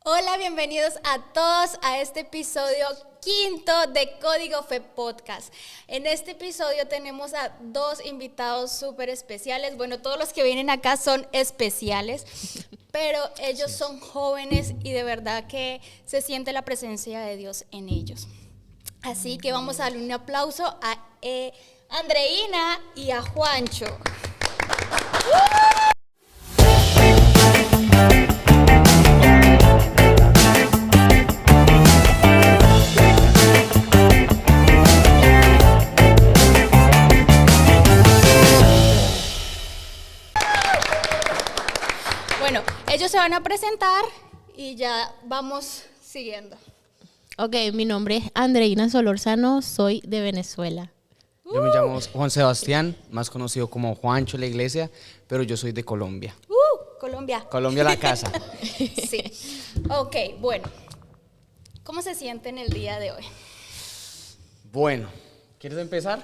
Hola, bienvenidos a todos a este episodio quinto de Código Fe Podcast. En este episodio tenemos a dos invitados súper especiales. Bueno, todos los que vienen acá son especiales, pero ellos son jóvenes y de verdad que se siente la presencia de Dios en ellos. Así que vamos a darle un aplauso a Andreina y a Juancho. Bueno, ellos se van a presentar y ya vamos siguiendo. Ok, mi nombre es Andreina Solorzano, soy de Venezuela. Yo me llamo Juan Sebastián, más conocido como Juancho la Iglesia, pero yo soy de Colombia. Colombia. Colombia la casa. Sí. Ok, bueno. ¿Cómo se sienten el día de hoy? Bueno, ¿quieres empezar?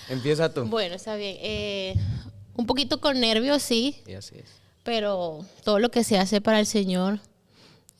Empieza tú. Bueno, está bien. Un poquito con nervios, sí, Y así es. pero todo lo que se hace para el Señor,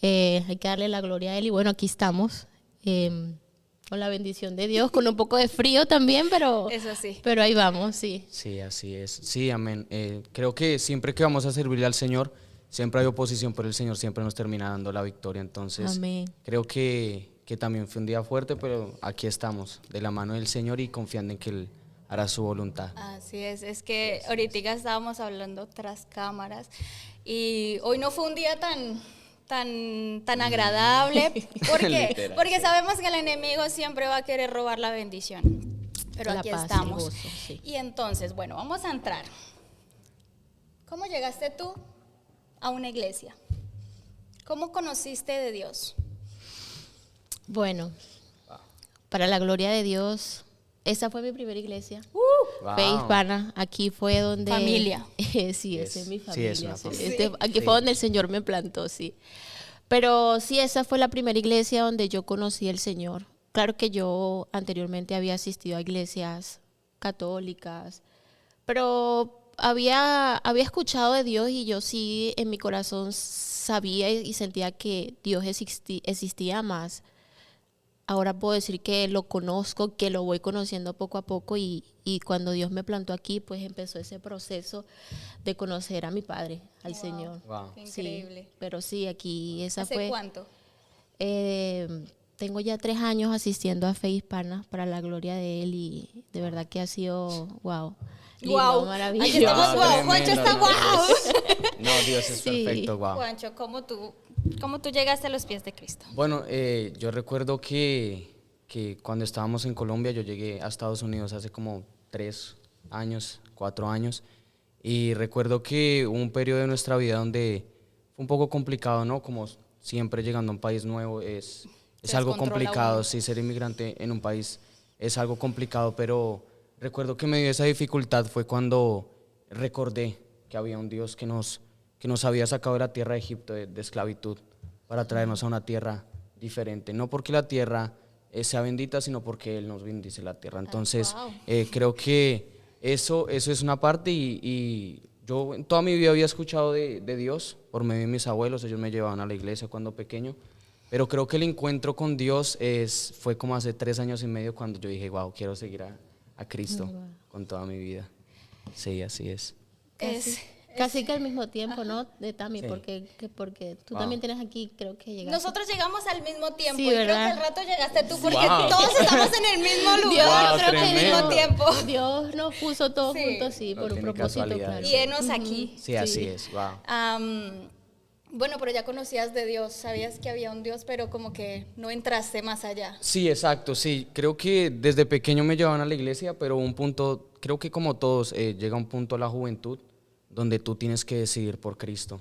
hay que darle la gloria a Él. Y bueno, aquí estamos, con la bendición de Dios, con un poco de frío también, pero, Eso sí. pero ahí vamos, sí. Sí, así es. Sí, amén. Creo que siempre que vamos a servirle al Señor, siempre hay oposición, pero el Señor siempre nos termina dando la victoria. Entonces, Amén. creo que también fue un día fuerte, pero aquí estamos, de la mano del Señor y confiando en que Él hará su voluntad. Así es que ahorita estábamos hablando tras cámaras y hoy no fue un día tan agradable. ¿Por qué? Literal, Porque sí. sabemos que el enemigo siempre va a querer robar la bendición. Pero La aquí paz y el estamos. gozo, sí. Y entonces, bueno, vamos a entrar. ¿Cómo llegaste tú a una iglesia? ¿Cómo conociste de Dios? Bueno, para la gloria de Dios, esa fue mi primera iglesia. Wow. Fe Hispana, aquí fue donde... Familia. Sí, esa es mi Sí, familia. es una sí. familia. Aquí Sí. fue donde el Señor me plantó, sí. Pero sí, esa fue la primera iglesia donde yo conocí al Señor. Claro que yo anteriormente había asistido a iglesias católicas, pero había escuchado de Dios y yo sí en mi corazón sabía y sentía que Dios existía más. Ahora puedo decir que lo conozco, que lo voy conociendo poco a poco y cuando Dios me plantó aquí, pues empezó ese proceso de conocer a mi Padre, al Wow. Señor. Wow. Qué Sí, increíble. pero sí, aquí esa ¿Hace fue... cuánto? Tengo ya 3 años asistiendo a Fe Hispana para la gloria de Él y de verdad que ha sido, wow, lindo, Wow. maravilloso. Aquí estamos, Wow, wow. Juancho tremendo, está no, wow. No, Dios es Sí. perfecto, wow. Juancho, ¿cómo tú llegaste a los pies de Cristo? Bueno, yo recuerdo que cuando estábamos en Colombia, yo llegué a Estados Unidos hace como 3 años, 4 años, y recuerdo que hubo un periodo de nuestra vida donde fue un poco complicado, ¿no? Como siempre llegando a un país nuevo es Se algo descontrola complicado, uno. sí, ser inmigrante en un país es algo complicado, pero recuerdo que me dio esa dificultad fue cuando recordé que había un Dios que nos había sacado de la tierra de Egipto, de esclavitud, para traernos a una tierra diferente. No porque la tierra sea bendita, sino porque Él nos bendice la tierra. Entonces, wow. creo que eso es una parte y yo en toda mi vida había escuchado de Dios por medio de mis abuelos, ellos me llevaban a la iglesia cuando pequeño, pero creo que el encuentro con Dios fue como hace 3 años y medio cuando yo dije, wow, quiero seguir a Cristo con toda mi vida. Sí, así es. Casi que al mismo tiempo, ¿no? De Tami, Sí. porque tú Wow. también tienes aquí, creo que llegaste. Nosotros llegamos al mismo tiempo Sí, y creo que ¿verdad? al rato llegaste tú porque Wow. todos estamos en el mismo Dios, lugar Wow, yo creo que al mismo tremendo. tiempo. Dios nos puso todos Sí. juntos, sí, No por un tiene propósito, casualidades. claro. Y enos aquí. Sí, así es, wow. Bueno, pero ya conocías de Dios, sabías que había un Dios, pero como que no entraste más allá. Sí, exacto, sí. Creo que desde pequeño me llevaban a la iglesia, pero un punto, creo que como todos, llega un punto a la juventud donde tú tienes que decidir por Cristo,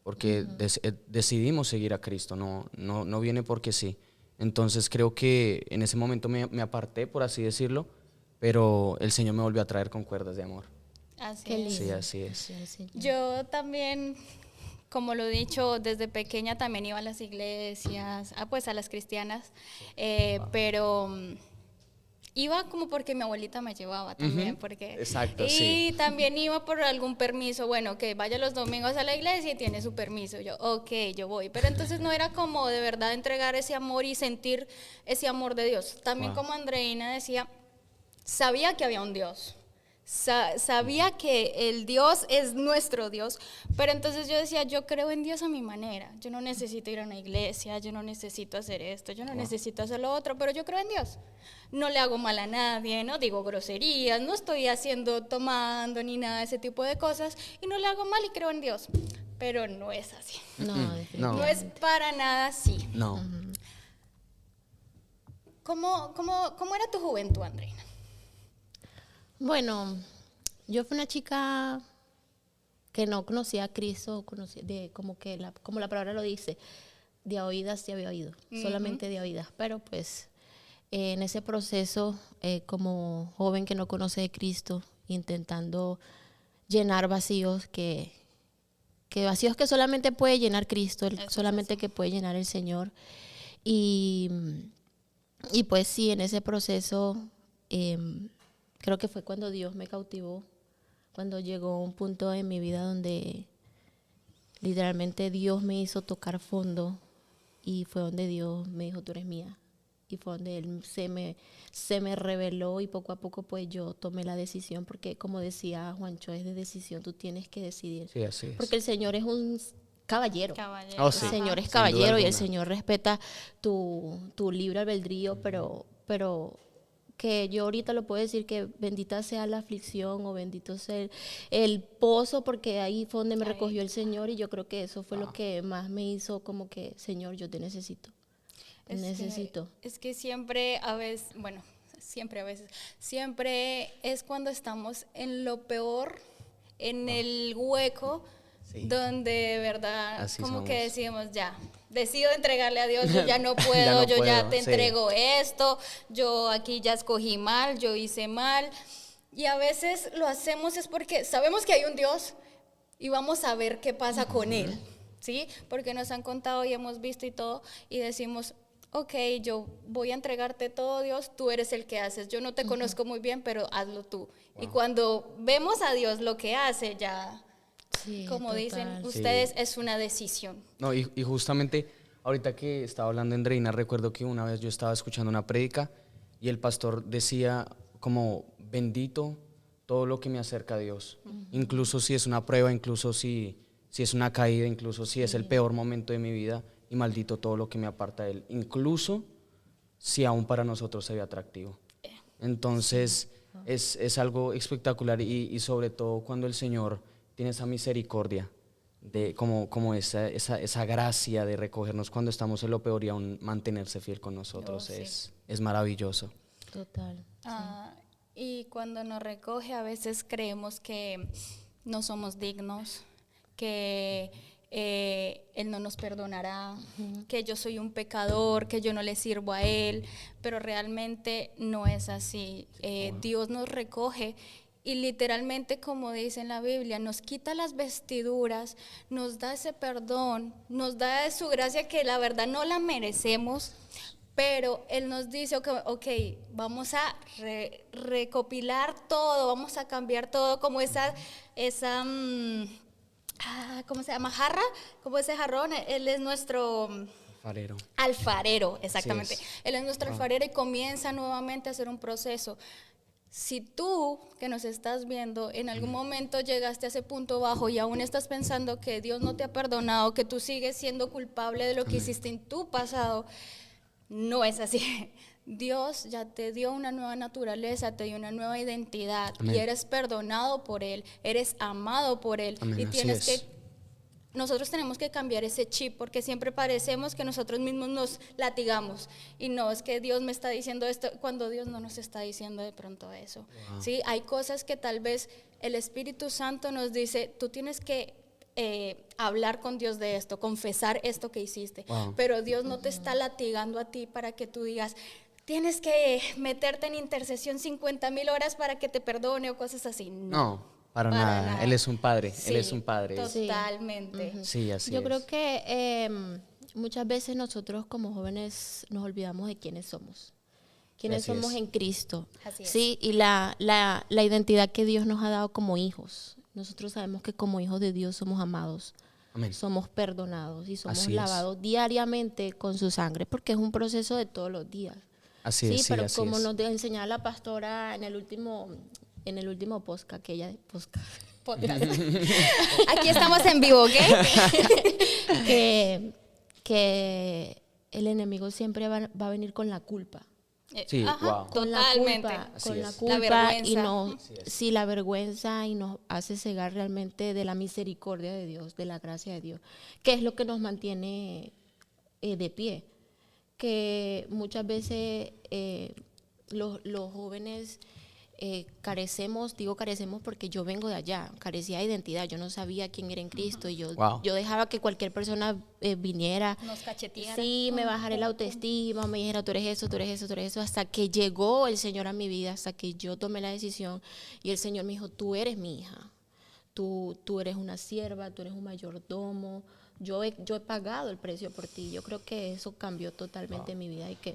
porque decidimos seguir a Cristo, no viene porque sí. Entonces creo que en ese momento me aparté, por así decirlo, pero el Señor me volvió a traer con cuerdas de amor. Así Qué es. lindo. Sí, así es. Sí, Señor. Yo también, como lo he dicho, desde pequeña también iba a las iglesias, pues a las cristianas, pero Iba como porque mi abuelita me llevaba también, porque... Exacto, y sí. también iba por algún permiso, bueno, que vaya los domingos a la iglesia y tiene su permiso. Yo, ok, yo voy. Pero entonces no era como de verdad entregar ese amor y sentir ese amor de Dios. También Wow. como Andreina decía, sabía que había un Dios. Sabía que el Dios es nuestro Dios, pero entonces yo decía, yo creo en Dios a mi manera, yo no necesito ir a una iglesia, yo no necesito hacer esto, yo no necesito hacer lo otro, pero yo creo en Dios. No le hago mal a nadie, no digo groserías, no estoy tomando ni nada de ese tipo de cosas, y no le hago mal y creo en Dios, pero no es así. No, No. No es definitivamente. para nada así. No. ¿Cómo era tu juventud, Andreina? Bueno, yo fui una chica que no conocía a Cristo, como la palabra lo dice, de oídas sí había oído, solamente de oídas, pero pues en ese proceso, como joven que no conoce de Cristo, intentando llenar vacíos que vacíos que solamente puede llenar Cristo, solamente que puede llenar el Señor. Y, y pues sí, en ese proceso creo que fue cuando Dios me cautivó, cuando llegó un punto en mi vida donde literalmente Dios me hizo tocar fondo y fue donde Dios me dijo, tú eres mía. Y fue donde Él se me reveló y poco a poco pues yo tomé la decisión, porque como decía Juancho, es de decisión, tú tienes que decidir. Sí, así es. Porque el Señor es un caballero. Caballero. Oh, sí. El Señor es Sin duda caballero y el alguna. Señor respeta tu libre albedrío, pero que yo ahorita lo puedo decir que bendita sea la aflicción o bendito sea el pozo, porque ahí fue donde me Ahí. recogió el Señor y yo creo que eso fue lo que más me hizo como que, Señor, yo te necesito. Necesito. Es que siempre a veces, bueno, siempre a veces, siempre es cuando estamos en lo peor, en el hueco, Sí. donde de verdad Así como que somos. decimos, ya, decido entregarle a Dios, yo ya no puedo, no yo ya puedo, te sí. entrego esto, yo aquí ya escogí mal, yo hice mal. Y a veces lo hacemos es porque sabemos que hay un Dios y vamos a ver qué pasa con Él, ¿sí? Porque nos han contado y hemos visto y todo, y decimos, ok, yo voy a entregarte todo, Dios, tú eres el que haces, yo no te conozco muy bien, pero hazlo tú. Y cuando vemos a Dios lo que hace, ya, Sí, como dicen total. ustedes, es una decisión. No, y justamente ahorita que estaba hablando Andreina, recuerdo que una vez yo estaba escuchando una prédica y el pastor decía como, bendito todo lo que me acerca a Dios. Incluso si es una prueba, incluso si es una caída, incluso si es el peor momento de mi vida, y maldito todo lo que me aparta de Él, incluso si aún para nosotros se ve atractivo. Entonces es algo espectacular y sobre todo cuando el Señor tiene esa misericordia, de como esa gracia de recogernos cuando estamos en lo peor y aún mantenerse fiel con nosotros, Oh, sí. es maravilloso. Total. Ah, y cuando nos recoge a veces creemos que no somos dignos, que Él no nos perdonará, que yo soy un pecador, que yo no le sirvo a Él, pero realmente no es así. Dios nos recoge y literalmente, como dice en la Biblia, nos quita las vestiduras, nos da ese perdón, nos da de su gracia que la verdad no la merecemos. Pero Él nos dice, ok, vamos a recopilar todo, vamos a cambiar todo, como ¿cómo se llama? Jarra, como ese jarrón, Él es nuestro Farero. alfarero, exactamente. Así es. Él es nuestro alfarero y comienza nuevamente a hacer un proceso. Si tú, que nos estás viendo, en algún momento llegaste a ese punto bajo y aún estás pensando que Dios no te ha perdonado, que tú sigues siendo culpable de lo que hiciste en tu pasado, no es así. Dios ya te dio una nueva naturaleza, te dio una nueva identidad. Amén. Y eres perdonado por Él, eres amado por Él. Amén, Y así tienes es. nosotros tenemos que cambiar ese chip porque siempre parecemos que nosotros mismos nos latigamos y no es que Dios me está diciendo esto cuando Dios no nos está diciendo de pronto eso. Wow. ¿Sí? Hay cosas que tal vez el Espíritu Santo nos dice, tú tienes que hablar con Dios de esto, confesar esto que hiciste, Wow. pero Dios no te está latigando a ti para que tú digas, tienes que meterte en intercesión 50,000 horas para que te perdone o cosas así. No, para para nada. nada. Él es un padre. Sí, Él es un padre. totalmente. Sí, así Yo es. creo que muchas veces nosotros como jóvenes nos olvidamos de quiénes somos. quiénes Así somos es. en Cristo. Así es. Sí, y la identidad que Dios nos ha dado como hijos. Nosotros sabemos que como hijos de Dios somos amados, Amén. somos perdonados y somos Así es. lavados diariamente con su sangre, porque es un proceso de todos los días. Así Sí, es, sí, pero así como es. nos enseñaba la pastora en el último podcast, Podcast. Aquí estamos en vivo, ¿ok? que el enemigo siempre va a venir con la culpa. Sí, wow. Con Totalmente. la culpa, Así con la es. culpa La y vergüenza. no, sí, la vergüenza y nos hace cegar realmente de la misericordia de Dios, de la gracia de Dios, que es lo que nos mantiene de pie. Que muchas veces los jóvenes carecemos, digo carecemos porque yo vengo de allá, carecía de identidad, yo no sabía quién era en Cristo y Wow. yo dejaba que cualquier persona viniera, Nos cacheteara. sí, me bajara la autoestima, me dijera tú eres eso, tú eres eso, tú eres eso, hasta que llegó el Señor a mi vida, hasta que yo tomé la decisión y el Señor me dijo, tú eres mi hija, tú eres una sierva, tú eres un mayordomo. Yo he pagado el precio por ti. Yo creo que eso cambió totalmente mi vida y que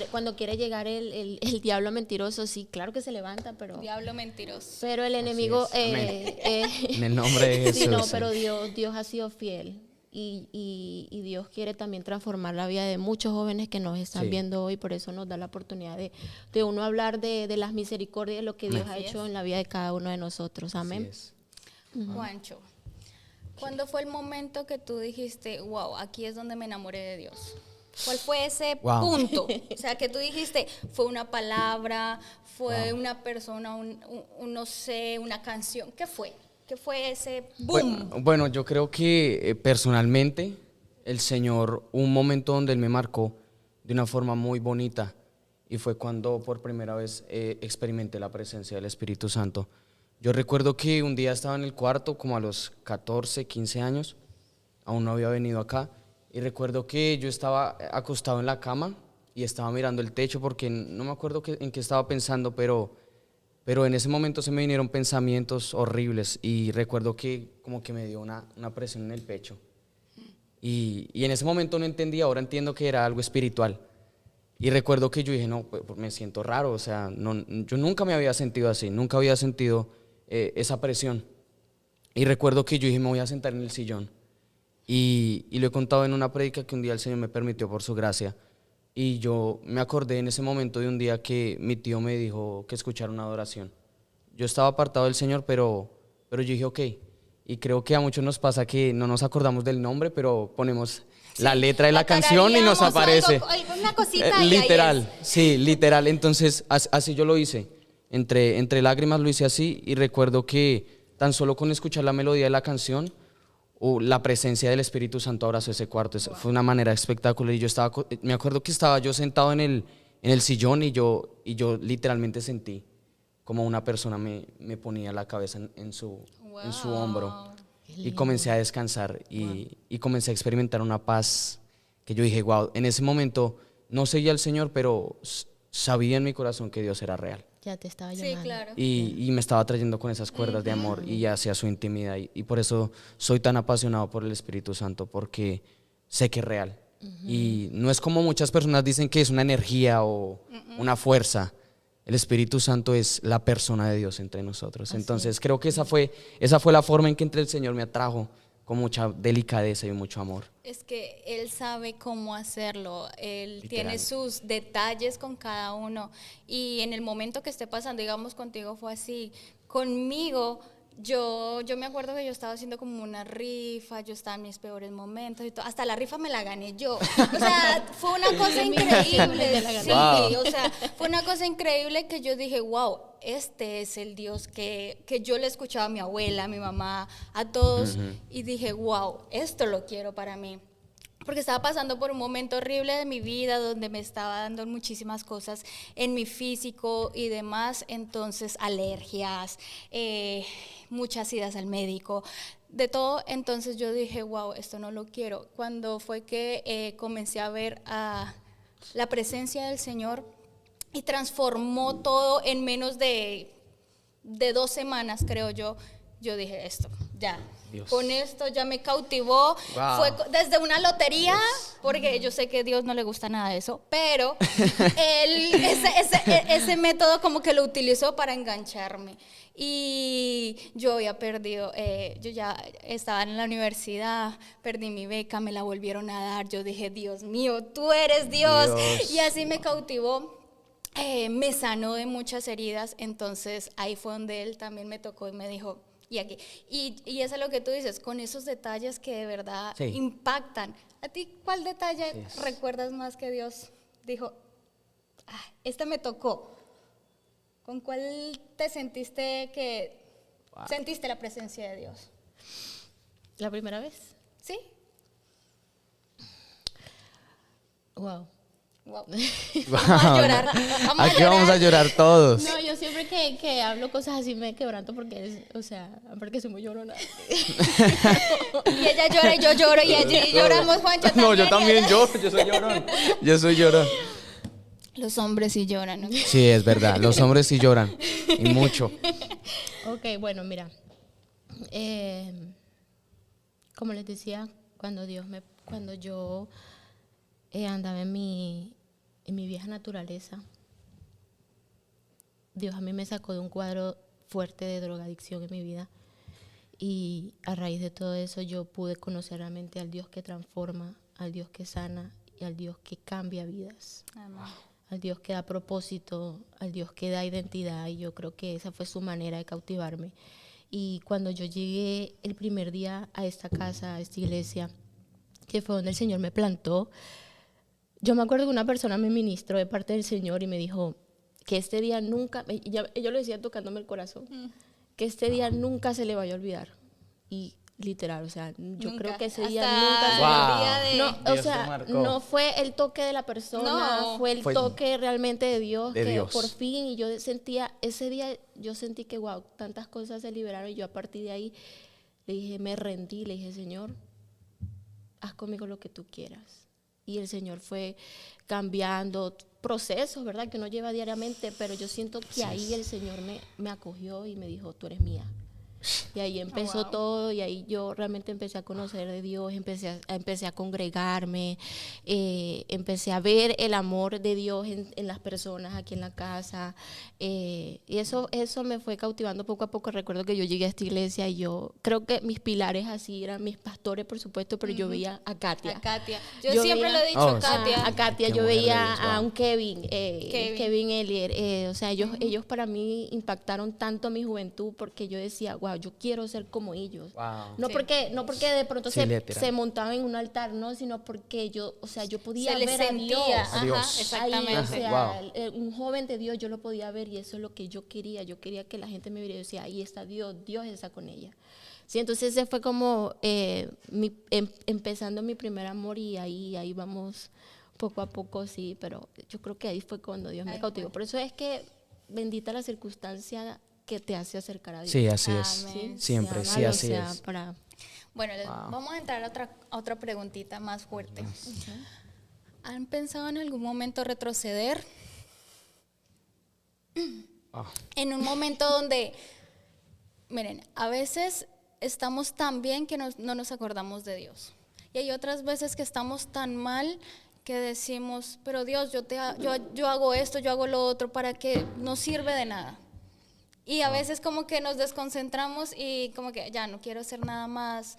cuando quiere llegar el diablo mentiroso, sí, claro que se levanta, Diablo mentiroso. pero el enemigo... es. Amén. En el nombre de Jesús. sí, no, pero Dios ha sido fiel y Dios quiere también transformar la vida de muchos jóvenes que nos están Sí. viendo hoy, por eso nos da la oportunidad de uno hablar de las misericordias, de lo que Dios ha Así hecho es. en la vida de cada uno de nosotros. Así Amén. es. Juancho, ¿cuándo fue el momento que tú dijiste, wow, aquí es donde me enamoré de Dios? ¿Cuál fue ese Wow. punto? O sea, que tú dijiste, fue una palabra, fue una persona, no sé, una canción. ¿Qué fue? ¿Qué fue ese boom? Bueno, yo creo que personalmente el Señor, un momento donde Él me marcó de una forma muy bonita y fue cuando por primera vez experimenté la presencia del Espíritu Santo. Yo recuerdo que un día estaba en el cuarto como a los 14, 15 años, aún no había venido acá, y recuerdo que yo estaba acostado en la cama y estaba mirando el techo porque no me acuerdo en qué estaba pensando, pero en ese momento se me vinieron pensamientos horribles y recuerdo que como que me dio una presión en el pecho. Y en ese momento no entendía, ahora entiendo que era algo espiritual. Y recuerdo que yo dije, no, pues me siento raro, o sea, no, yo nunca me había sentido así, nunca había sentido esa presión. Y recuerdo que yo dije, me voy a sentar en el sillón. Y lo he contado en una prédica que un día el Señor me permitió por su gracia. Y yo me acordé en ese momento de un día que mi tío me dijo que escuchara una adoración. Yo estaba apartado del Señor, pero yo dije, ok. Y creo que a muchos nos pasa que no nos acordamos del nombre, pero ponemos la letra de la canción y nos tarareamos aparece. alguna cosita y ahí Literal, es. sí, literal. Entonces, así yo lo hice. Entre lágrimas lo hice así y recuerdo que tan solo con escuchar la melodía de la canción, la presencia del Espíritu Santo abrazó ese cuarto. Fue una manera espectacular. Y yo me acuerdo que estaba yo sentado en el sillón y yo literalmente sentí como una persona me ponía la cabeza en su hombro. Y comencé a descansar y comencé a experimentar una paz que yo dije, wow, en ese momento no seguía al Señor, pero sabía en mi corazón que Dios era real. Ya te estaba Sí, llamando. claro. Y me estaba trayendo con esas cuerdas de amor y hacia su intimidad. Y por eso soy tan apasionado por el Espíritu Santo, porque sé que es real. Y no es como muchas personas dicen que es una energía o una fuerza. El Espíritu Santo es la persona de Dios entre nosotros. Entonces creo que esa fue la forma en que el Señor me atrajo con mucha delicadeza y mucho amor. Es que Él sabe cómo hacerlo, Él Literal. tiene sus detalles con cada uno y en el momento que esté pasando, digamos contigo fue así, conmigo yo me acuerdo que yo estaba haciendo como una rifa, yo estaba en mis peores momentos y todo, hasta la rifa me la gané yo, o sea, fue una cosa increíble, sí, Wow. o sea, fue una cosa increíble que yo dije, wow, este es el Dios que yo le escuchaba a mi abuela, a mi mamá, a todos, y dije, wow, esto lo quiero para mí. Porque estaba pasando por un momento horrible de mi vida donde me estaba dando muchísimas cosas en mi físico y demás, entonces alergias, muchas idas al médico, de todo, entonces yo dije, wow, esto no lo quiero. Cuando fue que comencé a ver la presencia del Señor y transformó todo en menos de 2 semanas, creo yo dije esto, ya. Dios. Con esto ya me cautivó. Wow. Fue desde una lotería, porque yo sé que a Dios no le gusta nada de eso, pero ese método como que lo utilizó para engancharme. Y yo había perdido, yo ya estaba en la universidad, perdí mi beca, me la volvieron a dar. Yo dije, Dios mío, tú eres Dios. Y así me cautivó. Me sanó de muchas heridas. Entonces ahí fue donde él también me tocó y me dijo, y aquí, y eso es lo que tú dices, con esos detalles que de verdad Sí. impactan. ¿A ti cuál detalle Sí. recuerdas más que Dios dijo, este me tocó? ¿Con cuál te sentiste que sentiste la presencia de Dios? ¿La primera vez? ¿Sí? Wow. Wow. Wow, Vamos a llorar. Aquí vamos a llorar todos. No, yo siempre que hablo cosas así me quebranto porque, porque soy muy llorona. Y ella llora y yo lloro y ella y lloramos, Juancho también. No, yo y también ella- yo soy llorón. Yo soy llorón. Los hombres sí lloran, ¿no? Sí, es verdad, los hombres sí lloran, y mucho. Ok, bueno, mira. Como les decía, cuando yo andaba en mi vieja naturaleza, Dios a mí me sacó de un cuadro fuerte de drogadicción en mi vida. Y a raíz de todo eso yo pude conocer realmente al Dios que transforma, al Dios que sana y al Dios que cambia vidas. Amén. Al Dios que da propósito, al Dios que da identidad, y yo creo que esa fue su manera de cautivarme. Y cuando yo llegué el primer día a esta casa, a esta iglesia, que fue donde el Señor me plantó, yo me acuerdo que una persona me ministró de parte del Señor y me dijo que este día nunca, yo lo decía tocándome el corazón, que este día nunca se le vaya a olvidar. Y literal, o sea, yo Nunca. creo que ese día Hasta nunca se Wow. el día de... no, o Dios te sea, marcó. no fue el toque de la persona, No. fue el Fue toque realmente de Dios, de que Dios. por fin, y yo sentía, ese día yo sentí que, wow, tantas cosas se liberaron, y yo a partir de ahí le dije, me rendí, le dije, Señor, haz conmigo lo que tú quieras. Y el Señor fue cambiando procesos, ¿verdad?, que uno lleva diariamente, pero yo siento que ahí el Señor me acogió y me dijo, tú eres mía. Y ahí empezó wow. todo, y ahí yo realmente empecé a conocer de Dios, empecé a congregarme, empecé a ver el amor de Dios en las personas aquí en la casa, y eso me fue cautivando poco a poco. Recuerdo que yo llegué a esta iglesia y yo creo que mis pilares así eran mis pastores, por supuesto, pero yo veía a Katia. A Katia. Yo siempre veía lo he dicho, Oh, sí. Katia. A Katia, Qué yo mujer de veía Dios, a wow. un Kevin Ellier, o sea, ellos para mí impactaron tanto mi juventud, porque yo decía, wow, yo quiero ser como ellos. Wow. No, Sí. no porque de pronto Sí, literal. se montaban en un altar, no, sino porque yo podía Se le ver a sentía. Dios. Ajá, Dios. exactamente. Ahí, o sea, Wow. un joven de Dios yo lo podía ver, y eso es lo que yo quería. Yo quería que la gente me viera y decía, ahí está Dios, Dios está con ella. Sí, entonces ese fue como empezando mi primer amor, y ahí vamos poco a poco, sí, pero yo creo que ahí fue cuando Dios me Ahí cautivó. fue. Por eso es que bendita la circunstancia que te hace acercar a Dios. Sí, así es. Amén. Siempre, sí, Llámalo, así o sea, es. para... Bueno, Wow. vamos a entrar a otra preguntita más fuerte. ¿Han pensado en algún momento retroceder? Wow. En un momento donde, miren, a veces estamos tan bien que no nos acordamos de Dios. Y hay otras veces que estamos tan mal que decimos, pero Dios, yo hago esto, yo hago lo otro, ¿para qué? No sirve de nada. Y a veces como que nos desconcentramos y como que ya no quiero hacer nada más,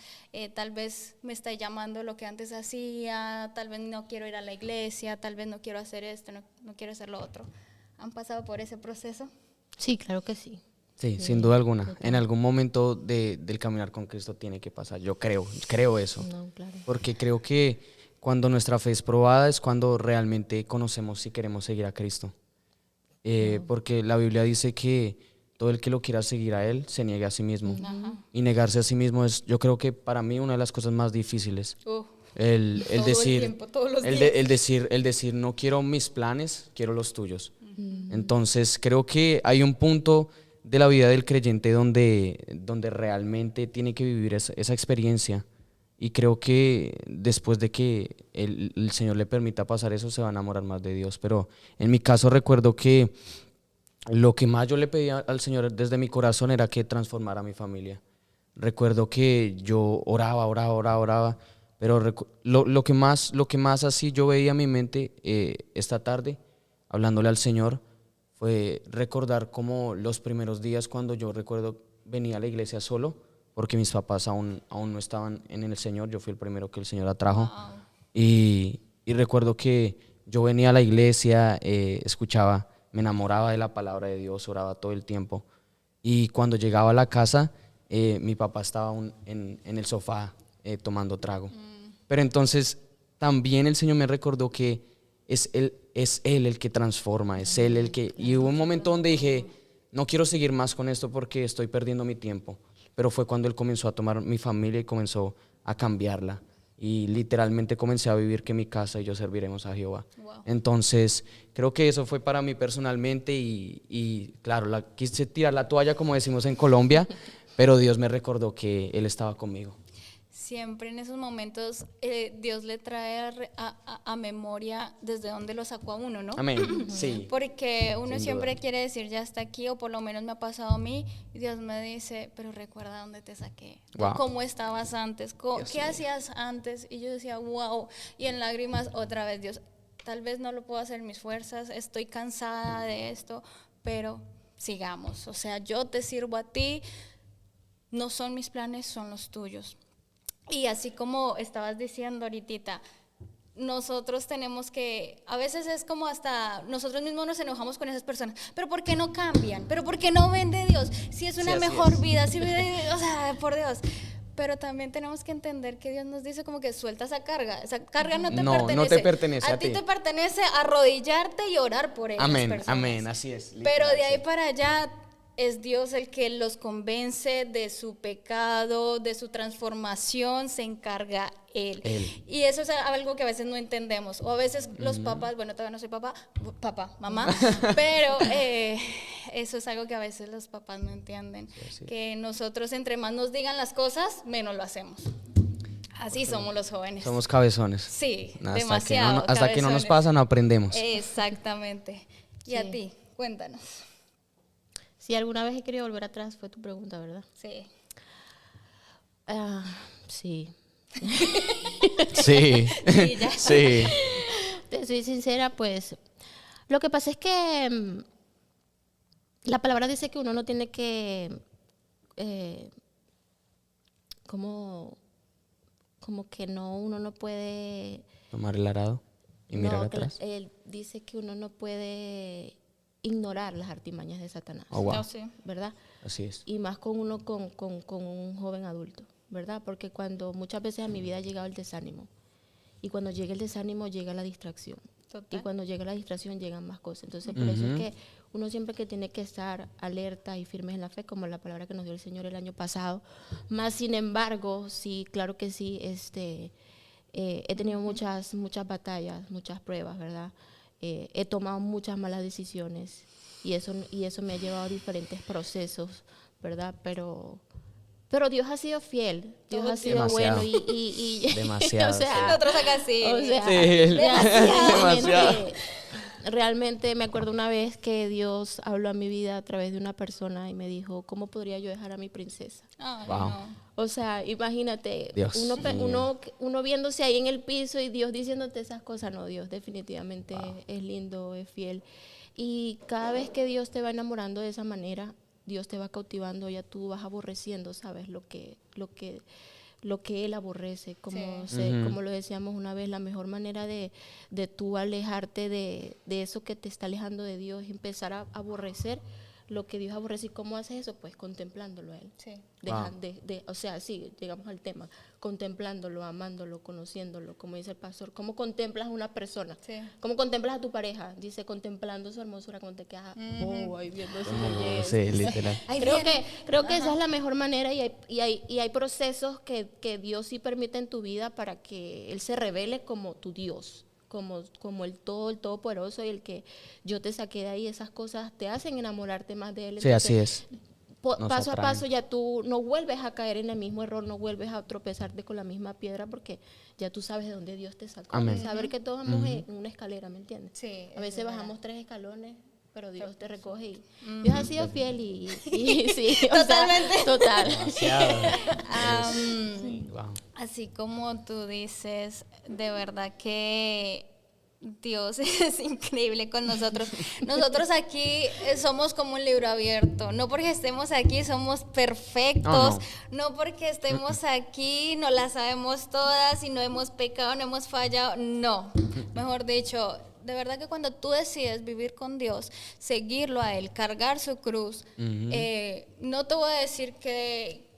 tal vez me está llamando lo que antes hacía, tal vez no quiero ir a la iglesia, tal vez no quiero hacer esto, no quiero hacer lo otro. ¿Han pasado por ese proceso? Sí, claro que sí. Sí, sin duda alguna. En algún momento del caminar con Cristo tiene que pasar. Yo creo eso. No, claro. Porque creo que cuando nuestra fe es probada es cuando realmente conocemos si queremos seguir a Cristo. Porque la Biblia dice que todo el que lo quiera seguir a Él se niegue a sí mismo. Ajá. Y negarse a sí mismo es, yo creo que para mí, una de las cosas más difíciles. El Todo el decir, tiempo, todos los el, días. el decir, no quiero mis planes, quiero los tuyos. Entonces, creo que hay un punto de la vida del creyente donde realmente tiene que vivir esa experiencia. Y creo que después de que el Señor le permita pasar eso, se va a enamorar más de Dios. Pero en mi caso recuerdo que lo que más yo le pedía al Señor desde mi corazón era que transformara a mi familia. recuerdo que yo oraba, pero lo que más así yo veía en mi mente esta tarde, hablándole al Señor, fue recordar como los primeros días cuando yo recuerdo venía a la iglesia solo, porque mis papás aún no estaban en el Señor, yo fui el primero que el Señor atrajo. Wow. Y recuerdo que yo venía a la iglesia, escuchaba, me enamoraba de la palabra de Dios, oraba todo el tiempo. Y cuando llegaba a la casa, mi papá estaba aún en el sofá tomando trago. Pero entonces también el Señor me recordó que es Él el que transforma, es Él el que... Y hubo un momento donde dije, no quiero seguir más con esto porque estoy perdiendo mi tiempo. Pero fue cuando Él comenzó a tomar mi familia y comenzó a cambiarla. Y literalmente comencé a vivir que mi casa y yo serviremos a Jehová. Wow. Entonces, creo que eso fue para mí personalmente y claro, quise tirar la toalla como decimos en Colombia, pero Dios me recordó que Él estaba conmigo. Siempre en esos momentos Dios le trae a memoria desde dónde lo sacó a uno, ¿no? Amén. Sí. Porque uno Sin siempre duda. quiere decir ya está aquí, o por lo menos me ha pasado a mí, y Dios me dice, pero recuerda dónde te saqué, Wow. cómo estabas antes, Dios qué mío. hacías antes, y yo decía, wow, y en lágrimas otra vez, Dios, tal vez no lo puedo hacer en mis fuerzas, estoy cansada de esto, pero sigamos, o sea, yo te sirvo a ti, no son mis planes, son los tuyos. Y así como estabas diciendo ahorita, nosotros tenemos que, a veces es como hasta nosotros mismos nos enojamos con esas personas, pero ¿por qué no cambian? ¿Pero por qué no ven de Dios? Si es una Sí, así mejor es. vida, si, o sea, por Dios. Pero también tenemos que entender que Dios nos dice como que suelta esa carga no te No, pertenece. no te pertenece a ti ti. te pertenece arrodillarte y orar por esas Amén, personas. amén, así es. Pero literal, de ahí sí. para allá es Dios el que los convence de su pecado, de su transformación, se encarga Él. Y eso es algo que a veces no entendemos. O a veces los papás, bueno, todavía no soy papá, mamá, pero eso es algo que a veces los papás no entienden. Sí. Que nosotros entre más nos digan las cosas, menos lo hacemos. Así somos los jóvenes. Somos cabezones. Sí, Hasta demasiado. hasta que no nos cabezones. pasa, no aprendemos. Exactamente. Y a Sí. ti, cuéntanos. Si alguna vez he querido volver atrás, fue tu pregunta, ¿verdad? Sí. Ah, sí. Sí, Sí, ya. sí. Te soy sincera, pues lo que pasa es que la palabra dice que uno no tiene que como que no, uno no puede, Tomar el arado y mirar no, que atrás. él dice que uno no puede ignorar las artimañas de Satanás, Oh, wow. No sé. ¿verdad? Así es. Y más con uno con un joven adulto, ¿verdad? Porque cuando muchas veces a mi vida ha llegado el desánimo, y cuando llega el desánimo llega la distracción. Total. Y cuando llega la distracción llegan más cosas. Entonces, por eso es que uno siempre que tiene que estar alerta y firmes en la fe, como la palabra que nos dio el Señor el año pasado. Más sin embargo, sí, claro que sí, he tenido muchas batallas, muchas pruebas, ¿verdad? He tomado muchas malas decisiones y eso me ha llevado a diferentes procesos, ¿verdad? Pero Dios ha sido fiel, Dios Todo ha sido Demasiado. bueno y Demasiado, o sea, Nosotros acá sí. o sea, Sí, realmente, demasiado. realmente me acuerdo una vez que Dios habló a mi vida a través de una persona y me dijo, ¿cómo podría yo dejar a mi princesa? Ay, Wow. no. O sea, imagínate, Dios mío. uno viéndose ahí en el piso y Dios diciéndote esas cosas. No, Dios definitivamente es lindo, es fiel. Y cada vez que Dios te va enamorando de esa manera, Dios te va cautivando, ya tú vas aborreciendo, ¿sabes? Lo que Él aborrece. Como, Sí. como lo decíamos una vez, la mejor manera de tú alejarte de eso que te está alejando de Dios es empezar a aborrecer lo que Dios aborrece. ¿Y cómo haces eso? Pues contemplándolo a Él. Sí. Wow. O sea, sí, llegamos al tema, contemplándolo, amándolo, conociéndolo, como dice el pastor. ¿Cómo contemplas a una persona? Sí. ¿Cómo contemplas a tu pareja? Dice, contemplando su hermosura, cuando te quedas, ahí viendo su belleza. Sí, literal. Ay, Creo que esa es la mejor manera y hay procesos que Dios sí permite en tu vida para que Él se revele como tu Dios, como el todopoderoso y el que yo te saqué de ahí. Esas cosas te hacen enamorarte más de Él. Sí, así es. Nos Paso a atraen. paso ya tú no vuelves a caer en el mismo error, no vuelves a tropezarte con la misma piedra porque ya tú sabes de dónde Dios te sacó. Amén. Saber que todos vamos en una escalera, ¿me entiendes? Sí, A veces es bajamos 3 escalones pero Dios te recoge y Dios ha sido fiel y sí, Totalmente. Total. Demasiado. Am, Wow. Así como tú dices, de verdad que Dios es increíble con nosotros. Nosotros aquí somos como un libro abierto. No porque estemos aquí somos perfectos. No porque estemos aquí no las sabemos todas y no hemos pecado, no hemos fallado. No. Mejor dicho, de verdad que cuando tú decides vivir con Dios, seguirlo a Él, cargar su cruz, no te voy a decir que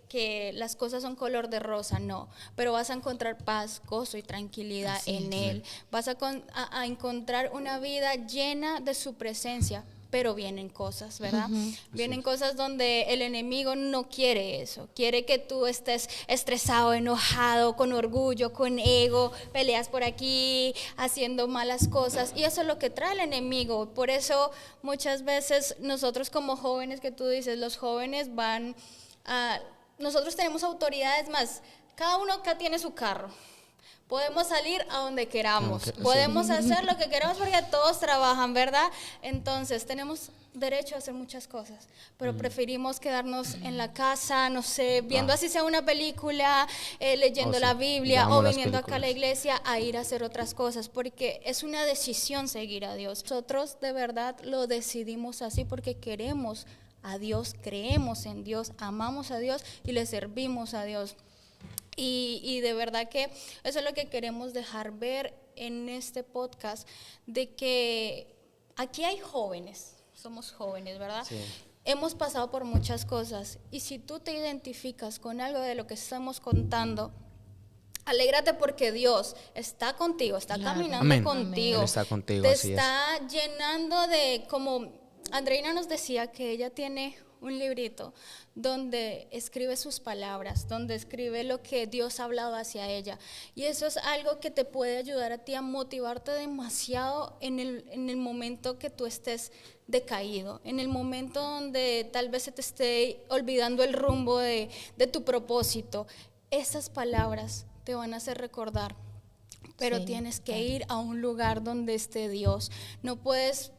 las cosas son color de rosa, no, pero vas a encontrar paz, gozo y tranquilidad en Él. Vas a encontrar una vida llena de su presencia, pero vienen cosas, ¿verdad? Vienen cosas donde el enemigo no quiere eso, quiere que tú estés estresado, enojado, con orgullo, con ego, peleas por aquí, haciendo malas cosas, y eso es lo que trae el enemigo. Por eso muchas veces nosotros como jóvenes, que tú dices, los jóvenes van a... Nosotros tenemos autoridades más, cada uno acá tiene su carro. Podemos salir a donde queramos, podemos hacer lo que queramos porque todos trabajan, ¿verdad? Entonces tenemos derecho a hacer muchas cosas, pero preferimos quedarnos en la casa, no sé, viendo así sea una película, leyendo la Biblia o viniendo acá a la iglesia a ir a hacer otras cosas, porque es una decisión seguir a Dios. Nosotros de verdad lo decidimos así porque queremos a Dios, creemos en Dios, amamos a Dios y le servimos a Dios. Y de verdad que eso es lo que queremos dejar ver en este podcast, de que aquí hay jóvenes, somos jóvenes, ¿verdad? Sí. Hemos pasado por muchas cosas y si tú te identificas con algo de lo que estamos contando, alégrate porque Dios está contigo, está caminando contigo. Él está contigo, te así está llenando de, como Andreina nos decía que ella tiene un librito donde escribe sus palabras, donde escribe lo que Dios ha hablado hacia ella. Y eso es algo que te puede ayudar a ti a motivarte demasiado en el momento que tú estés decaído, en el momento donde tal vez se te esté olvidando el rumbo de tu propósito. Esas palabras te van a hacer recordar, pero tienes que ir a un lugar donde esté Dios. No puedes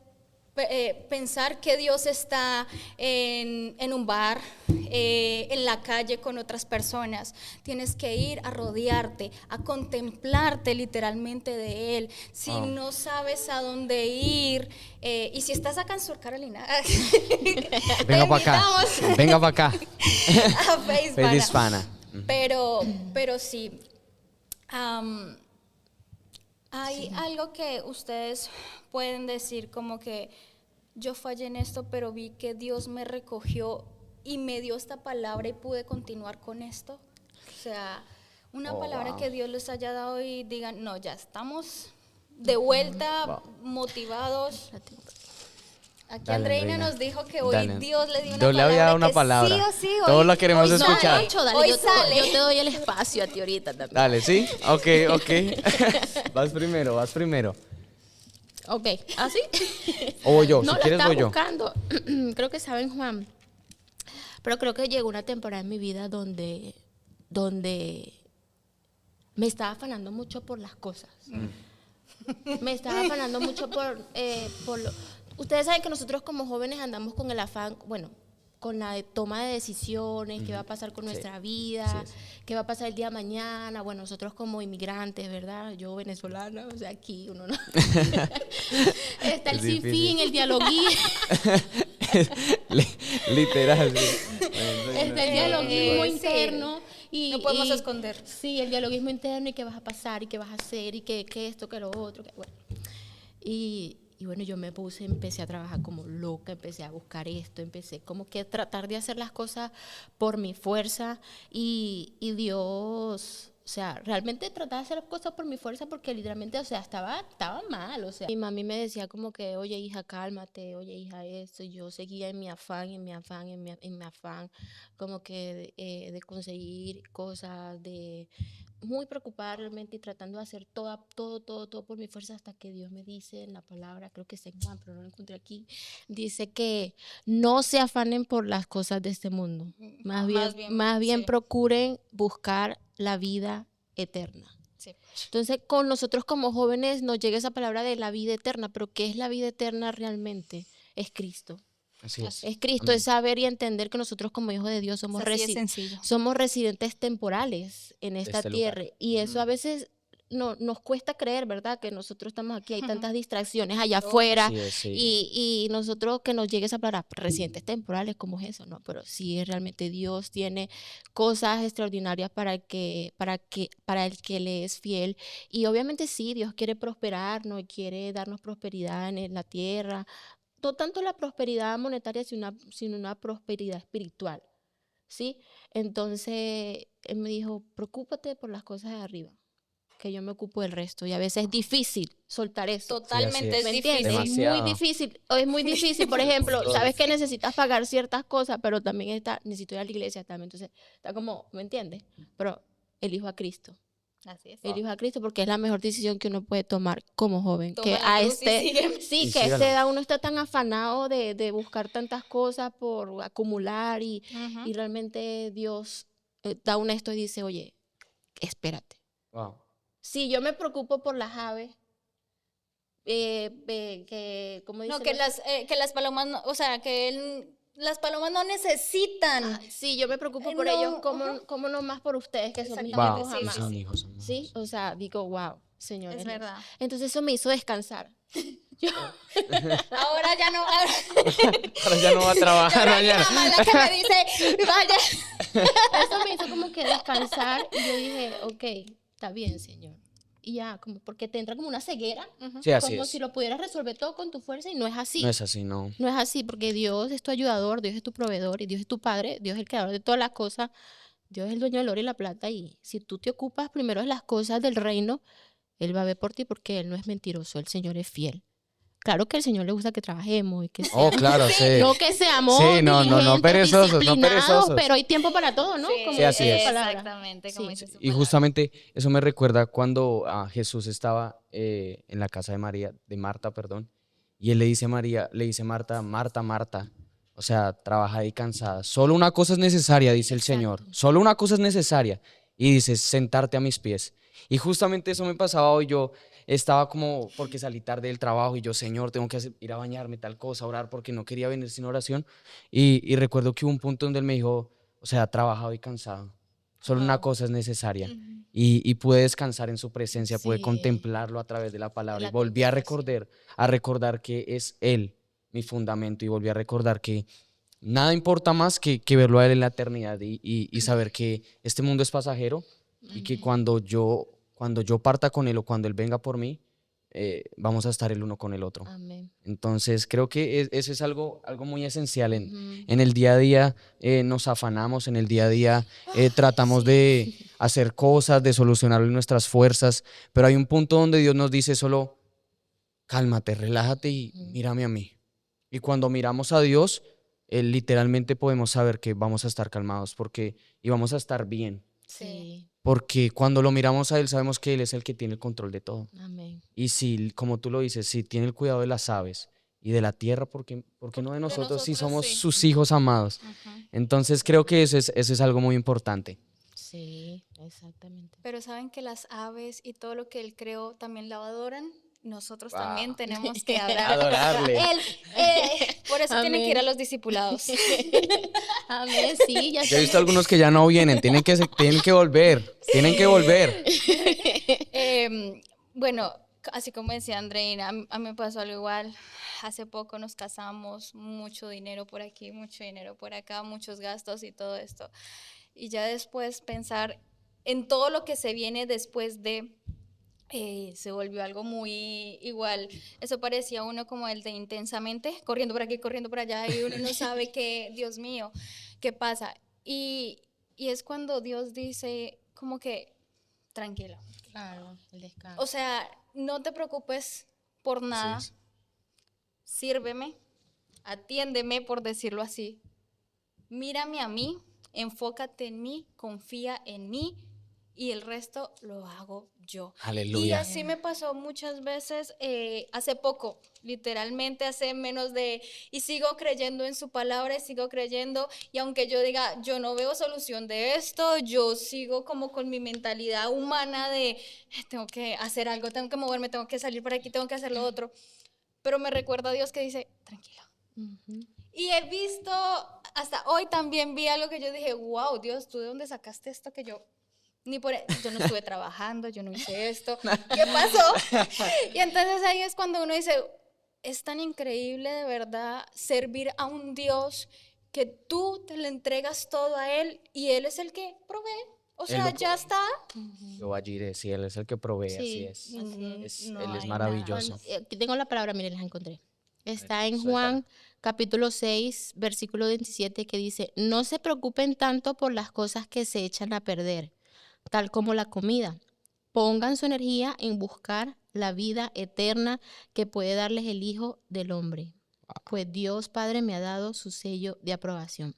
pensar que Dios está en un bar, en la calle con otras personas. Tienes que ir a rodearte, a contemplarte literalmente de Él. Si no sabes a dónde ir, y si estás acá en Sur Carolina, venga para acá, venga para acá. A Fe Hispana. Pero sí, hay algo que ustedes pueden decir como que yo fallé en esto, pero vi que Dios me recogió y me dio esta palabra y pude continuar con esto. O sea, una palabra que Dios les haya dado y digan, no, ya estamos de vuelta, motivados. Aquí Andreina nos dijo que hoy Dios le dio una palabra. Dios le había dado una palabra. Sí o sí, hoy, todos la queremos escuchar. Hoy sale. Yo te doy el espacio a ti ahorita también. Dale, ¿sí? Ok. Vas primero. Ok, ¿así? O voy yo, No, si la quieres estaba voy yo. buscando. Creo que saben, Juan. Pero creo que llegó una temporada en mi vida donde me estaba afanando mucho por las cosas. Me estaba afanando mucho por lo... Ustedes saben que nosotros como jóvenes andamos con el afán, bueno, con la toma de decisiones, qué va a pasar con nuestra vida, qué va a pasar el día de mañana. Bueno, nosotros como inmigrantes, ¿verdad? Yo venezolana, o sea, aquí uno no... Está el sinfín, el dialoguismo. Literal. Está el dialoguismo interno. Y, no podemos esconder. Sí, el dialoguismo interno y qué vas a pasar y qué vas a hacer y qué esto, qué lo otro. Bueno. Y bueno, yo empecé a trabajar como loca, empecé a buscar esto, empecé como que a tratar de hacer las cosas por mi fuerza y Dios, o sea, realmente trataba de hacer las cosas por mi fuerza porque literalmente, o sea, estaba mal, o sea. Mi mami me decía como que, oye, hija, cálmate, oye, hija, esto, y yo seguía en mi afán, como que de conseguir cosas, muy preocupada realmente y tratando de hacer todo por mi fuerza hasta que Dios me dice en la palabra, creo que está en Juan, pero no lo encontré aquí, dice que no se afanen por las cosas de este mundo, más bien procuren buscar la vida eterna. Sí. Entonces, con nosotros como jóvenes nos llega esa palabra de la vida eterna, pero ¿qué es la vida eterna realmente? es Cristo. Así es. Es Cristo, es saber y entender que nosotros como hijos de Dios somos, Así es sencillo. somos residentes temporales en esta este tierra. lugar. Y eso a veces nos cuesta creer, ¿verdad? Que nosotros estamos aquí, hay tantas distracciones allá afuera. Así es, sí. Y nosotros que nos llegue esa palabra, residentes temporales, ¿cómo es eso? No, pero sí, realmente Dios tiene cosas extraordinarias para el que le es fiel. Y obviamente sí, Dios quiere prosperarnos, quiere darnos prosperidad en la tierra. No tanto la prosperidad monetaria, sino una prosperidad espiritual, ¿sí? Entonces, él me dijo, preocúpate por las cosas de arriba, que yo me ocupo del resto. Y a veces es difícil soltar eso. Totalmente es. es ¿Me difícil. entiendes? Demasiado. Es muy difícil. Por ejemplo, Todos. sabes que necesitas pagar ciertas cosas, pero también necesito ir a la iglesia también. Entonces, está como, ¿me entiendes? Pero elijo a Cristo. Así es. Elijo a Cristo porque es la mejor decisión que uno puede tomar como joven. Toma Que la a cruz y sígueme. sí, Y que a esta sígalo. edad uno está tan afanado de buscar tantas cosas por acumular y realmente Dios da un esto y dice, oye, espérate. Wow. Si yo me preocupo por las aves, ¿cómo dice? No, que las palomas, no, o sea, las palomas no necesitan. Sí, yo me preocupo por No, ellos, ¿cómo no más por ustedes que son mis Exactamente, hijos sí, amados? Son hijos amados. Sí, o sea, digo, wow, Señor. Es verdad. Entonces eso me hizo descansar. Ahora ya no. Ahora ya no va a trabajar Ahora mi mañana. mamá es la que me dice, vaya. Eso me hizo como que descansar y yo dije, ok, está bien, Señor. Y ya, como porque te entra como una ceguera, Sí, así como es. si lo pudieras resolver todo con tu fuerza y no es así. No es así, no. No es así, porque Dios es tu ayudador, Dios es tu proveedor y Dios es tu padre, Dios es el creador de todas las cosas, Dios es el dueño del oro y la plata y si tú te ocupas primero de las cosas del reino, Él va a ver por ti porque Él no es mentiroso, el Señor es fiel. Claro que al Señor le gusta que trabajemos y que Oh, seamos, claro, sí. no que seamos Sí, no diligentes, perezosos, no disciplinados, perezosos. pero hay tiempo para todo, ¿no? Como Sí, así dice es. la palabra. Exactamente, como Sí. dice su Y palabra. justamente eso me recuerda cuando Jesús estaba en la casa de Marta, perdón, y él le dice a María, le dice Marta, Marta, Marta, o sea, trabaja y cansada. Solo una cosa es necesaria, dice el Señor. Solo una cosa es necesaria. Y dice, sentarte a mis pies. Y justamente eso me pasaba hoy. Yo estaba como, porque salí tarde del trabajo y yo, Señor, tengo que ir a bañarme, tal cosa, orar, porque no quería venir sin oración. Y recuerdo que hubo un punto donde él me dijo, o sea, trabajado y cansado. Solo una cosa es necesaria. Y pude descansar en su presencia, pude Sí. contemplarlo a través de la palabra. La Y volví a contemplación. recordar que es Él mi fundamento. Y volví a recordar que nada importa más que verlo a Él en la eternidad y saber que este mundo es pasajero y que cuando yo parta con Él o cuando Él venga por mí, vamos a estar el uno con el otro. Amén. Entonces creo que eso es algo muy esencial. En el día a día nos afanamos, en el día a día tratamos de hacer cosas, de solucionarlo en nuestras fuerzas, pero hay un punto donde Dios nos dice solo, cálmate, relájate y mírame a mí. Y cuando miramos a Dios, literalmente podemos saber que vamos a estar calmados y vamos a estar bien. Sí. Porque cuando lo miramos a Él sabemos que Él es el que tiene el control de todo. Amén. Y si, como tú lo dices, si tiene el cuidado de las aves y de la tierra, ¿por qué no de nosotros si nosotros, somos sí. sus hijos amados? Entonces creo que eso es algo muy importante. Sí, exactamente. Pero saben que las aves y todo lo que él creó también lo adoran. Nosotros Wow. también tenemos que adorar. Adorarle. Por eso tienen que ir a Amén. los discipulados. Amén, sí, ya Yo he visto algunos que ya no vienen, tienen que volver, tienen que volver. Bueno, así como decía Andreina, a mí me pasó algo igual. Hace poco nos casamos, mucho dinero por aquí, mucho dinero por acá, muchos gastos y todo esto. Y ya después pensar en todo lo que se viene después de... se volvió algo muy igual. Eso parecía uno como el de Intensamente, corriendo por aquí, corriendo por allá, y uno no sabe qué, Dios mío, qué pasa. Y es cuando Dios dice como que, tranquilo. Claro, el descanso. O sea, no te preocupes por nada. es. Sírveme, atiéndeme, por decirlo así. Mírame a mí, enfócate en mí, confía en mí y el resto lo hago yo. Aleluya. Y así me pasó muchas veces, hace poco, literalmente hace menos de... Y sigo creyendo en su palabra y sigo creyendo, y aunque yo diga, yo no veo solución de esto, yo sigo como con mi mentalidad humana de, tengo que hacer algo, tengo que moverme, tengo que salir por aquí, tengo que hacer lo otro. Pero me recuerda a Dios que dice, tranquilo, Y he visto, hasta hoy también vi algo que yo dije, wow, Dios, ¿tú de dónde sacaste esto que yo... yo no estuve trabajando, yo no hice esto, ¿qué pasó? Y entonces ahí es cuando uno dice, es tan increíble de verdad servir a un Dios que tú te le entregas todo a Él y Él es el que provee. O sea, ya está. Jehová Jireh, sí, Él es el que provee, Sí, así es. No Él es hay maravilloso. Aquí tengo la palabra, miren, las encontré. Está en Suéltala. Juan capítulo 6, versículo 27, que dice, no se preocupen tanto por las cosas que se echan a perder, tal como la comida. Pongan su energía en buscar la vida eterna que puede darles el Hijo del Hombre, pues Dios Padre me ha dado su sello de aprobación.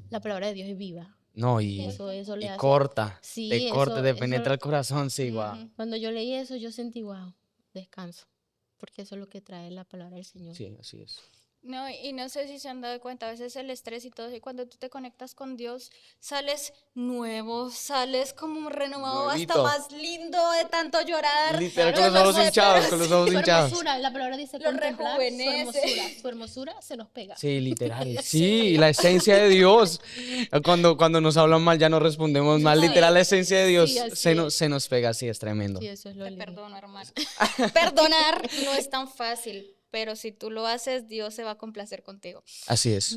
La palabra de Dios es viva. No, y Eso le hace. corta, Sí, te corta, eso- te eso- penetra el corazón, sí, guau. Cuando yo leí eso, yo sentí, wow, descanso, porque eso es lo que trae la palabra del Señor. Sí, así es. No, y no sé si se han dado cuenta, a veces el estrés y todo, y cuando tú te conectas con Dios, sales nuevo, sales como renovado, Nuevito. hasta más lindo de tanto llorar. Literal, Yo con los no ojos sé, hinchados, pero con los sí. ojos Su hinchados. hermosura, la palabra dice Lo contemplar rejuvenece. su hermosura se nos pega. Sí, literal. Sí, la esencia de Dios. Cuando nos hablan mal ya no respondemos mal. Sí. Literal, la esencia de Dios Sí, así se nos pega, sí, es tremendo. Sí, eso es lo Te lindo. perdono, hermano. Perdonar no es tan fácil, pero si tú lo haces, Dios se va a complacer contigo. Así es.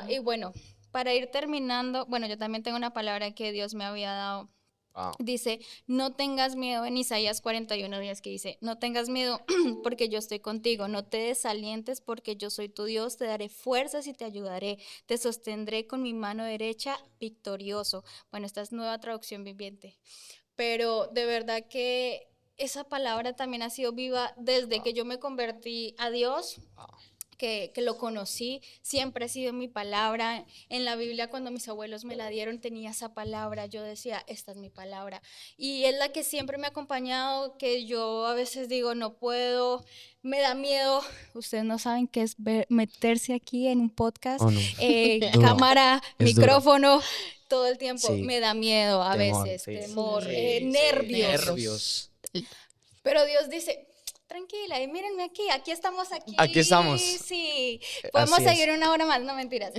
Y bueno, para ir terminando, bueno, yo también tengo una palabra que Dios me había dado. Wow. Dice, no tengas miedo en Isaías 41:10 que dice, no tengas miedo porque yo estoy contigo, no te desalientes porque yo soy tu Dios, te daré fuerzas y te ayudaré, te sostendré con mi mano derecha victorioso. Bueno, esta es nueva traducción viviente, pero de verdad que esa palabra también ha sido viva desde que yo me convertí a Dios. Que lo conocí, siempre ha sido mi palabra. En la Biblia, cuando mis abuelos me la dieron, tenía esa palabra. Yo decía, esta es mi palabra. Y es la que siempre me ha acompañado, que yo a veces digo, no puedo, me da miedo. Ustedes no saben qué es meterse aquí en un podcast, Oh, no. Duro. cámara, Es duro. micrófono, todo el tiempo. Sí. Me da miedo a Temor, veces, sí. temor, Sí, sí, nervios. nervios. Pero Dios dice, tranquila, y mírenme aquí estamos aquí. Aquí estamos. Sí, podemos Así es. seguir una hora más, no mentiras.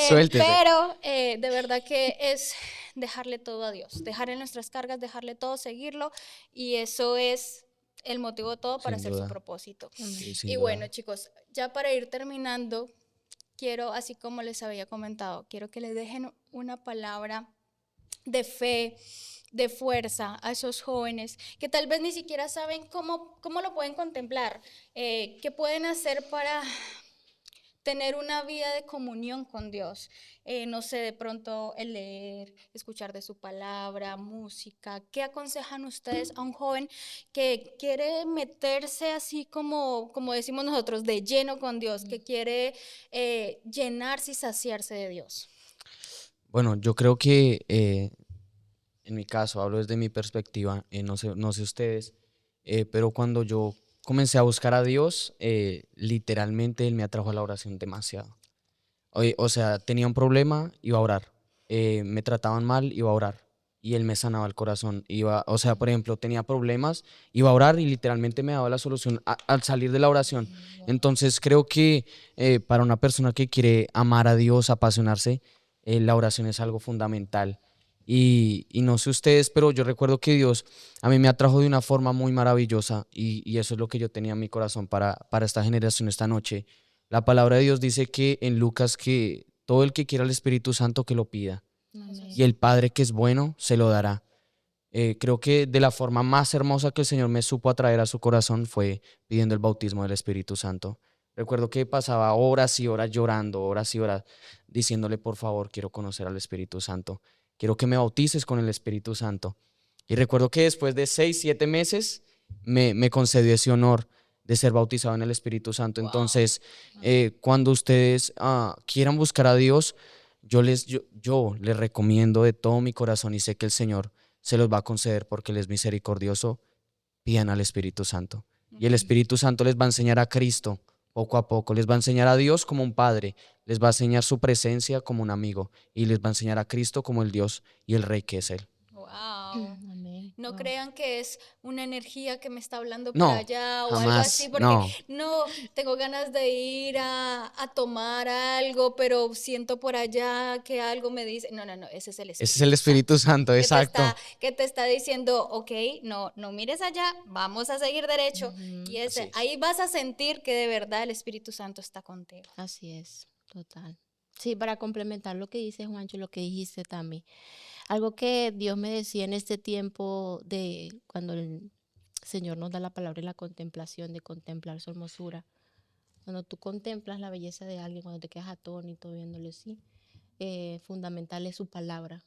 Suéltese. Pero de verdad que es dejarle todo a Dios, dejarle nuestras cargas, dejarle todo, seguirlo, y eso es el motivo de todo para Sin hacer duda. su propósito. Sí, sin Y duda. bueno, chicos, ya para ir terminando, quiero, así como les había comentado, quiero que le dejen una palabra de fe, de fuerza a esos jóvenes que tal vez ni siquiera saben cómo lo pueden contemplar, qué pueden hacer para tener una vida de comunión con Dios. No sé, de pronto el leer, escuchar de su palabra, música. ¿Qué aconsejan ustedes a un joven que quiere meterse así como decimos nosotros, de lleno con Dios, que quiere llenarse y saciarse de Dios? Bueno, yo creo que en mi caso, hablo desde mi perspectiva, no sé ustedes, pero cuando yo comencé a buscar a Dios, literalmente Él me atrajo a la oración demasiado. O sea, tenía un problema, iba a orar. Me trataban mal, iba a orar. Y Él me sanaba el corazón. O sea, por ejemplo, tenía problemas, iba a orar y literalmente me daba la solución al salir de la oración. Entonces creo que para una persona que quiere amar a Dios, apasionarse, la oración es algo fundamental. Y no sé ustedes, pero yo recuerdo que Dios a mí me atrajo de una forma muy maravillosa y eso es lo que yo tenía en mi corazón para esta generación esta noche. La palabra de Dios dice que en Lucas que todo el que quiera el Espíritu Santo que lo pida y el Padre que es bueno se lo dará. Creo que de la forma más hermosa que el Señor me supo atraer a su corazón fue pidiendo el bautismo del Espíritu Santo. Recuerdo que pasaba horas y horas llorando, horas y horas diciéndole, por favor, quiero conocer al Espíritu Santo. Quiero que me bautices con el Espíritu Santo. Y recuerdo que después de 6, 7 meses me concedió ese honor de ser bautizado en el Espíritu Santo. Wow. Entonces, cuando ustedes quieran buscar a Dios, yo les recomiendo de todo mi corazón y sé que el Señor se los va a conceder porque Él es misericordioso, pidan al Espíritu Santo. Y el Espíritu Santo les va a enseñar a Cristo poco a poco, les va a enseñar a Dios como un padre, les va a enseñar su presencia como un amigo y les va a enseñar a Cristo como el Dios y el Rey que es Él. Wow. Amén. No Wow. crean que es una energía que me está hablando por No, allá o algo jamás, así, porque no, tengo ganas de ir a tomar algo, pero siento por allá que algo me dice. No, no, no, ese es el Ese es el Espíritu Santo, que exacto. que te está diciendo, ok, no, no mires allá, vamos a seguir derecho. Y Así es. ahí vas a sentir que de verdad el Espíritu Santo está contigo. Así es, total. Sí, para complementar lo que dice Juancho, lo que dijiste también. Algo que Dios me decía en este tiempo de cuando el Señor nos da la palabra y la contemplación, de contemplar su hermosura. Cuando tú contemplas la belleza de alguien, cuando te quedas atónito viéndole así, fundamental es su palabra,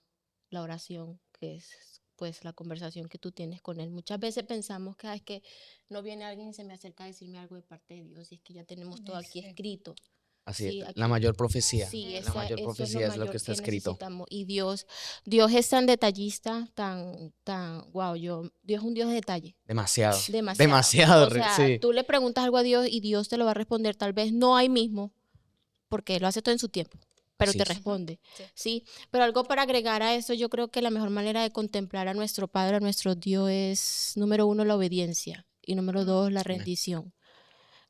la oración, que es pues la conversación que tú tienes con él. Muchas veces pensamos que es que no viene alguien y se me acerca a decirme algo de parte de Dios, y es que ya tenemos todo aquí escrito. Así es. Sí, La aquí, mayor profecía. sí, La mayor eso es lo profecía es lo que mayor está que escrito. necesitamos. Y Dios es tan detallista, wow, Dios es un Dios de detalle. Demasiado. Demasiado. Demasiado, O sea, sí. tú le preguntas algo a Dios y Dios te lo va a responder, tal vez no ahí mismo, porque lo hace todo en su tiempo, pero Así te es. responde. Sí. Sí, pero algo para agregar a eso, yo creo que la mejor manera de contemplar a nuestro Padre, a nuestro Dios, es, número uno, la obediencia, y número dos, la Amén. rendición.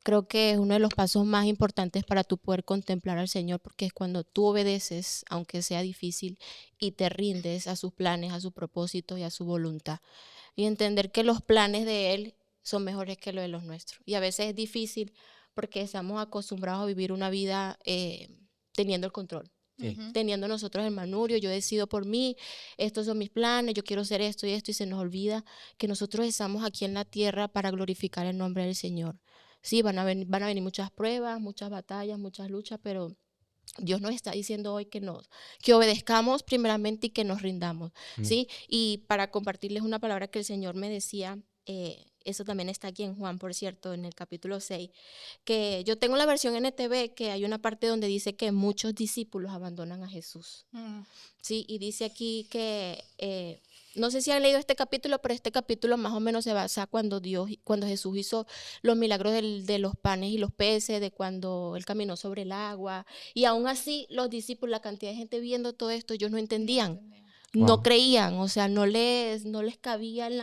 Creo que es uno de los pasos más importantes para tú poder contemplar al Señor, porque es cuando tú obedeces, aunque sea difícil, y te rindes a sus planes, a sus propósitos y a su voluntad. Y entender que los planes de Él son mejores que los de los nuestros. Y a veces es difícil porque estamos acostumbrados a vivir una vida teniendo el control. Sí. Teniendo nosotros el manubrio, yo decido por mí, estos son mis planes, yo quiero hacer esto, y se nos olvida que nosotros estamos aquí en la tierra para glorificar el nombre del Señor. Sí, van a venir muchas pruebas, muchas batallas, muchas luchas, pero Dios nos está diciendo hoy que obedezcamos primeramente y que nos rindamos, ¿sí? Y para compartirles una palabra que el Señor me decía, eso también está aquí en Juan, por cierto, en el capítulo 6, que yo tengo la versión NTV, que hay una parte donde dice que muchos discípulos abandonan a Jesús, ¿sí? Y dice aquí que, no sé si han leído este capítulo, pero este capítulo más o menos se basa cuando Jesús hizo los milagros de los panes y los peces, de cuando Él caminó sobre el agua, y aún así los discípulos, la cantidad de gente viendo todo esto, ellos no entendían. No Wow. creían, o sea, no les cabía en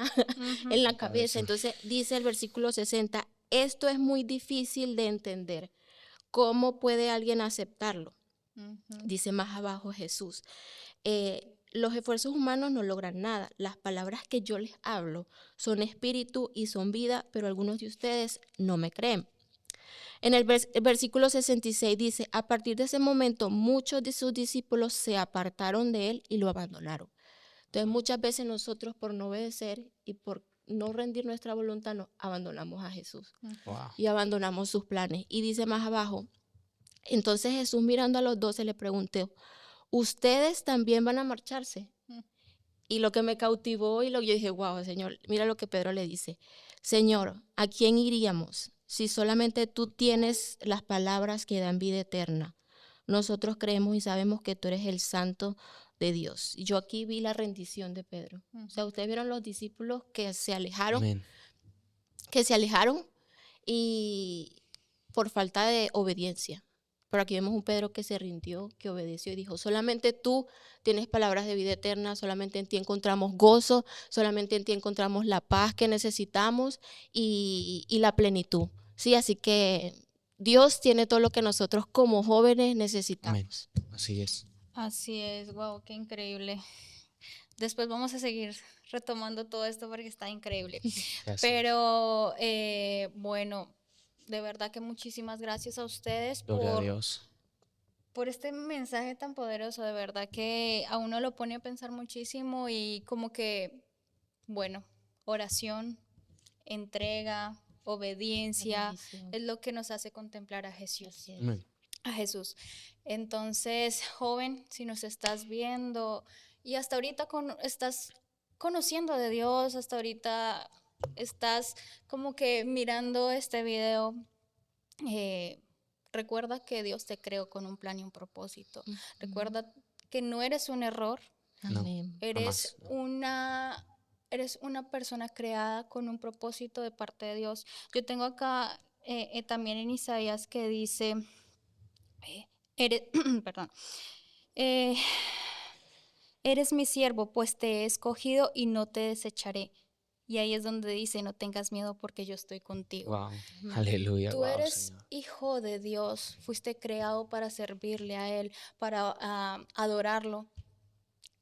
en la cabeza. Cabeza. Entonces dice el versículo 60, esto es muy difícil de entender. ¿Cómo puede alguien aceptarlo? Dice más abajo Jesús. Los esfuerzos humanos no logran nada. Las palabras que yo les hablo son espíritu y son vida, pero algunos de ustedes no me creen. En el versículo 66 dice, a partir de ese momento muchos de sus discípulos se apartaron de él y lo abandonaron. Entonces muchas veces nosotros por no obedecer y por no rendir nuestra voluntad nos abandonamos a Jesús Wow. y abandonamos sus planes. Y dice más abajo, entonces Jesús mirando a los 12 le preguntó, ¿ustedes también van a marcharse? Y lo que me cautivó yo dije, wow, Señor, mira lo que Pedro le dice. Señor, ¿a quién iríamos si solamente tú tienes las palabras que dan vida eterna? Nosotros creemos y sabemos que tú eres el Santo de Dios. Y yo aquí vi la rendición de Pedro. O sea, ustedes vieron los discípulos que se alejaron, Amén. Y por falta de obediencia. Pero aquí vemos un Pedro que se rindió, que obedeció y dijo, solamente tú tienes palabras de vida eterna, solamente en ti encontramos gozo, solamente en ti encontramos la paz que necesitamos y la plenitud. Sí, así que Dios tiene todo lo que nosotros como jóvenes Amén. necesitamos. Así es. Así es, wow, qué increíble. Después vamos a seguir retomando todo esto porque está increíble. Gracias. Pero bueno, de verdad que muchísimas gracias a ustedes Gloria a Dios. por este mensaje tan poderoso. De verdad que a uno lo pone a pensar muchísimo y como que, bueno, oración, entrega, obediencia, Bendición. es lo que nos hace contemplar a Jesús. Así es. Amén. A Jesús. Entonces, joven, si nos estás viendo y hasta ahorita estás conociendo de Dios, hasta ahorita estás como que mirando este video, recuerda que Dios te creó con un plan y un propósito. Recuerda que no eres un error, No. Amén. eres Jamás. eres una persona creada con un propósito de parte de Dios. Yo tengo acá también en Isaías que dice... perdón. Eh, eres mi siervo, pues te he escogido y no te desecharé. Y ahí es donde dice, no tengas miedo porque yo estoy contigo. Wow. Aleluya. Tú Wow, eres Señor. hijo de Dios, fuiste creado para servirle a Él, para adorarlo,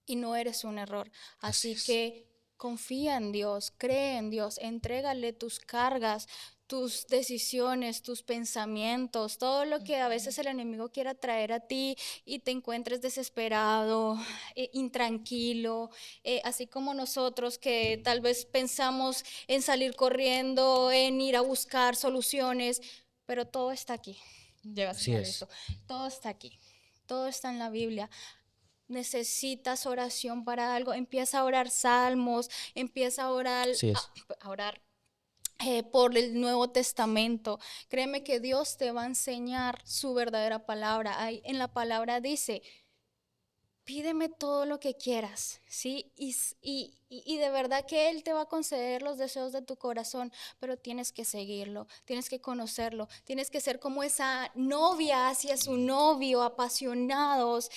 y no eres un error. Así Así es. que confía en Dios, cree en Dios, entrégale tus cargas, tus decisiones, tus pensamientos, todo lo que a veces el enemigo quiera traer a ti y te encuentres desesperado, intranquilo, así como nosotros que tal vez pensamos en salir corriendo, en ir a buscar soluciones, pero todo está aquí. Lleva a Así señalar es. esto. Todo está aquí. Todo está en la Biblia. Necesitas oración para algo, empieza a orar salmos, empieza a orar, Así es. a orar por el Nuevo Testamento. Créeme que Dios te va a enseñar su verdadera palabra. Ahí en la palabra dice, pídeme todo lo que quieras, ¿sí? Y de verdad que Él te va a conceder los deseos de tu corazón, pero tienes que seguirlo, tienes que conocerlo, tienes que ser como esa novia hacia su novio, apasionados,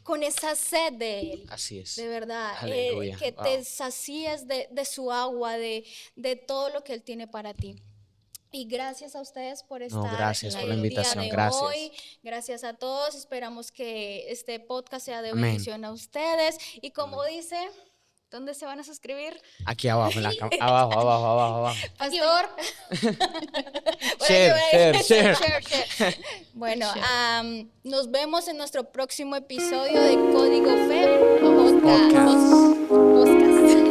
con esa sed de Él. Así es. De verdad, Aleluya. que Wow. te sacíes de su agua, de todo lo que Él tiene para ti. Y gracias a ustedes por estar gracias por la el día invitación, de gracias. hoy. Gracias a todos. Esperamos que este podcast sea de Amén. bendición a ustedes. Y como dice, ¿dónde se van a suscribir? Aquí abajo, en la abajo, abajo, abajo, abajo. Pastor. Por Share, aquí, share. share. Bueno, nos vemos en nuestro próximo episodio de Código Fe Podcast.